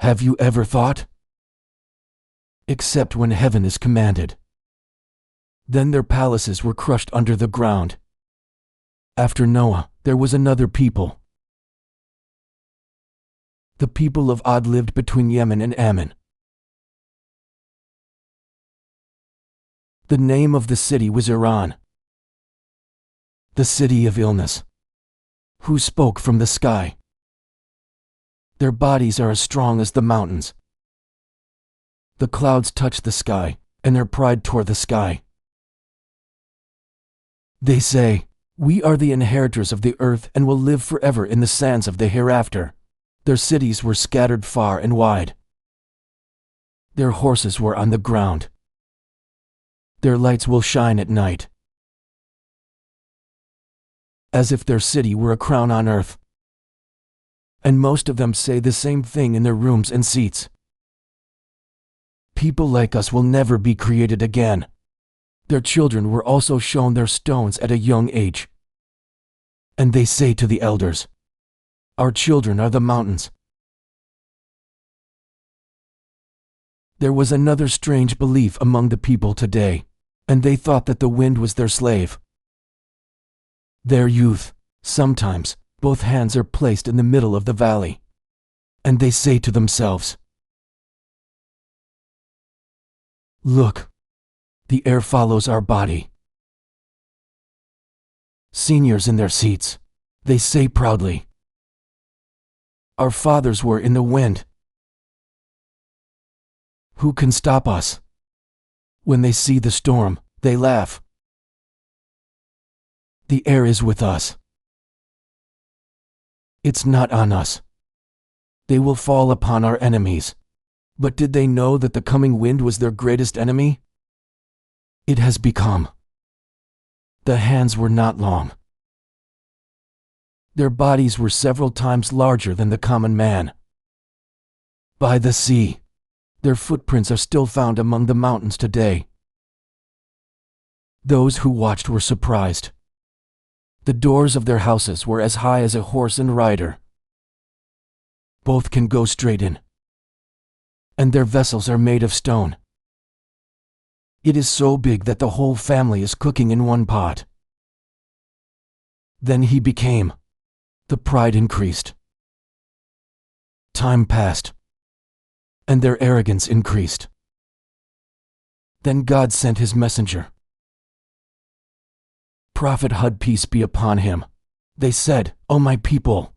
Have you ever thought? Except when heaven is commanded. Then their palaces were crushed under the ground. After Noah, there was another people. The people of Ad lived between Yemen and Ammon. The name of the city was Iran, the city of illness, who spoke from the sky. Their bodies are as strong as the mountains. The clouds touch the sky, and their pride tore the sky. They say, "We are the inheritors of the earth and will live forever in the sands of the hereafter." Their cities were scattered far and wide. Their horses were on the ground. Their lights will shine at night, as if their city were a crown on earth. And most of them say the same thing in their rooms and seats. People like us will never be created again. Their children were also shown their stones at a young age. And they say to the elders, "Our children are the mountains." There was another strange belief among the people today, and they thought that the wind was their slave. Their youth, sometimes, both hands are placed in the middle of the valley, and they say to themselves, "Look, the air follows our body." Seniors in their seats, they say proudly, "Our fathers were in the wind. Who can stop us?" When they see the storm, they laugh. The air is with us. It's not on us. They will fall upon our enemies. But did they know that the coming wind was their greatest enemy? It has become. The hands were not long. Their bodies were several times larger than the common man. By the sea, their footprints are still found among the mountains today. Those who watched were surprised. The doors of their houses were as high as a horse and rider. Both can go straight in. And their vessels are made of stone. It is so big that the whole family is cooking in one pot. Then he became. The pride increased. Time passed. And their arrogance increased. Then God sent his messenger, Prophet Hud, peace be upon him. They said, "O my people,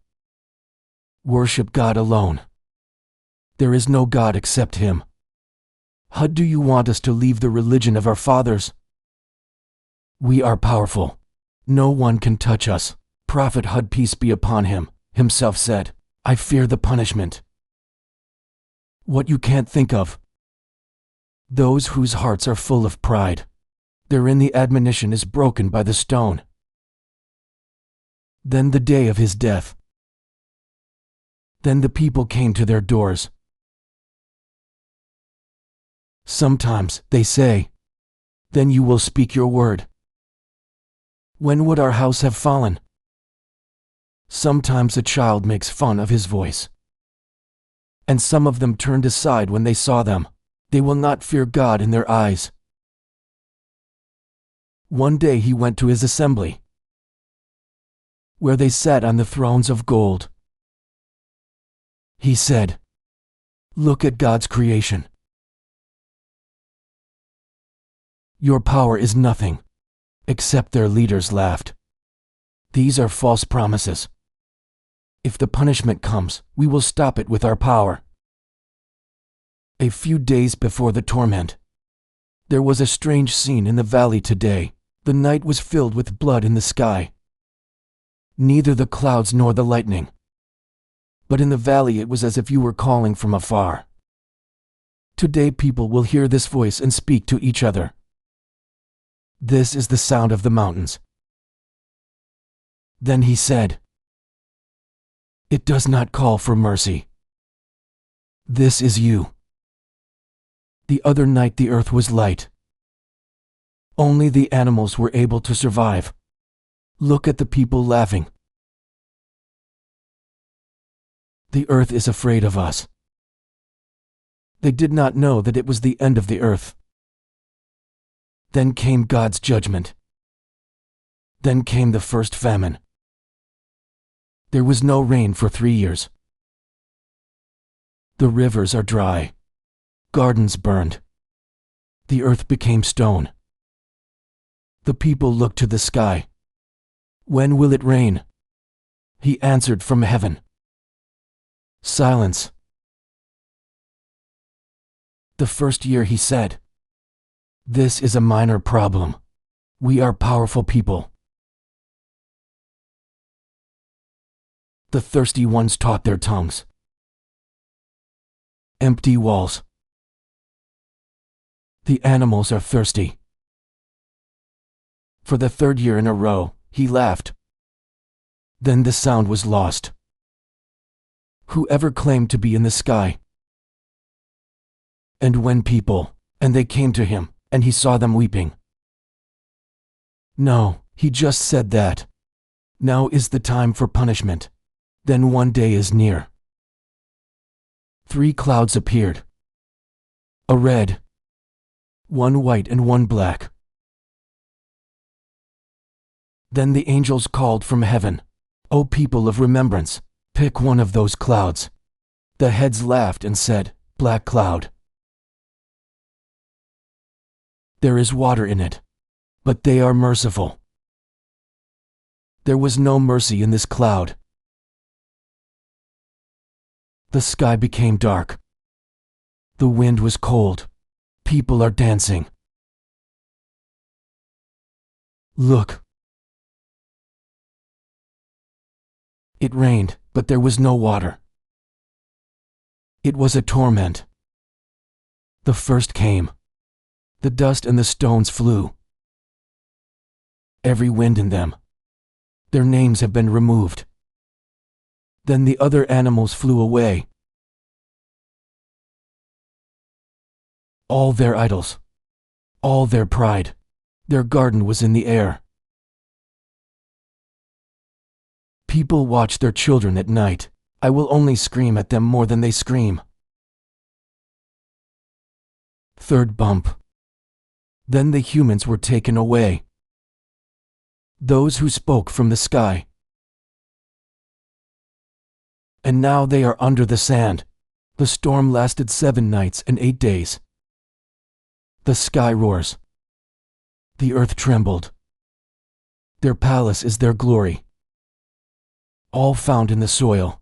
worship God alone. There is no God except him. Hud, do you want us to leave the religion of our fathers? We are powerful. No one can touch us." Prophet Hud, peace be upon him, himself said, "I fear the punishment. What you can't think of. Those whose hearts are full of pride, therein the admonition is broken by the stone." Then the day of his death. Then the people came to their doors. Sometimes, they say, "Then you will speak your word. When would our house have fallen?" Sometimes a child makes fun of his voice. And some of them turned aside when they saw them. They will not fear God in their eyes. One day he went to his assembly, where they sat on the thrones of gold. He said, "Look at God's creation. Your power is nothing." Except their leaders laughed. "These are false promises. If the punishment comes, we will stop it with our power." A few days before the torment, there was a strange scene in the valley today. The night was filled with blood in the sky. Neither the clouds nor the lightning. But in the valley it was as if you were calling from afar. Today people will hear this voice and speak to each other. This is the sound of the mountains. Then he said, "It does not call for mercy. This is you." The other night the earth was light. Only the animals were able to survive. Look at the people laughing. The earth is afraid of us. They did not know that it was the end of the earth. Then came God's judgment. Then came the first famine. There was no rain for 3 years. The rivers are dry. Gardens burned. The earth became stone. The people looked to the sky. When will it rain? He answered from heaven. Silence. The first year he said, "This is a minor problem. We are powerful people." The thirsty ones taught their tongues. Empty walls. The animals are thirsty. For the third year in a row, he laughed. Then the sound was lost. Whoever claimed to be in the sky? And when people, and they came to him, and he saw them weeping. No, he just said that. Now is the time for punishment. Then one day is near. 3 clouds appeared. A red, one white and one black. Then the angels called from heaven, "O people of remembrance, pick one of those clouds." The heads laughed and said, "Black cloud. There is water in it, but they are merciful." There was no mercy in this cloud. The sky became dark. The wind was cold. People are dancing. Look. It rained, but there was no water. It was a torment. The first came. The dust and the stones flew. Every wind in them. Their names have been removed. Then the other animals flew away. All their idols. All their pride. Their garden was in the air. People watch their children at night. I will only scream at them more than they scream. Third bump. Then the humans were taken away. Those who spoke from the sky. And now they are under the sand. The storm lasted 7 nights and 8 days. The sky roars. The earth trembled. Their palace is their glory. All found in the soil.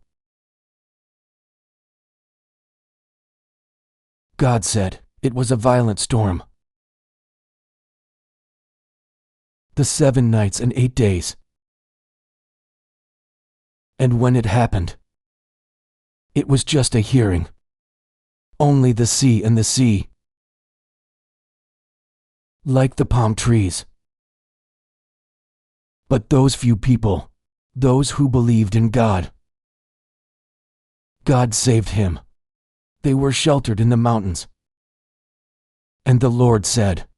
God said, it was a violent storm. The 7 nights and 8 days. And when it happened, it was just a hearing. Only the sea and the sea. Like the palm trees. But those few people, those who believed in God, God saved him. They were sheltered in the mountains. And the Lord said,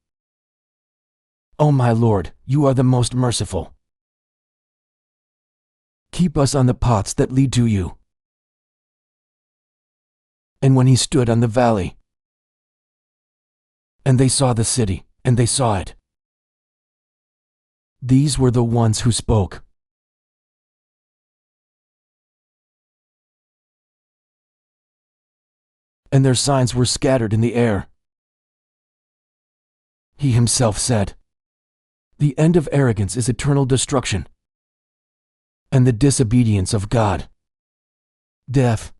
"O my Lord, you are the most merciful. Keep us on the paths that lead to you." And when he stood on the valley, and they saw the city, and they saw it. These were the ones who spoke. And their signs were scattered in the air. He himself said, "The end of arrogance is eternal destruction, and the disobedience of God, death."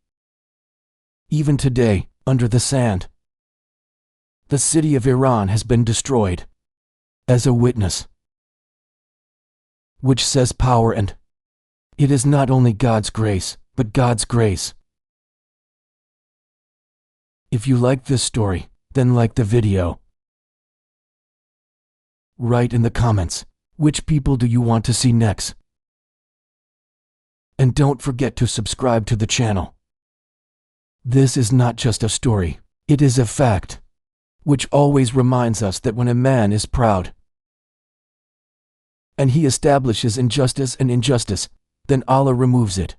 Even today, under the sand, the city of Iran has been destroyed, as a witness, which says power and it is not only God's grace, but God's grace. If you like this story, then like the video. Write in the comments, which people do you want to see next? And don't forget to subscribe to the channel. This is not just a story, it is a fact, which always reminds us that when a man is proud, and he establishes injustice and injustice, then Allah removes it.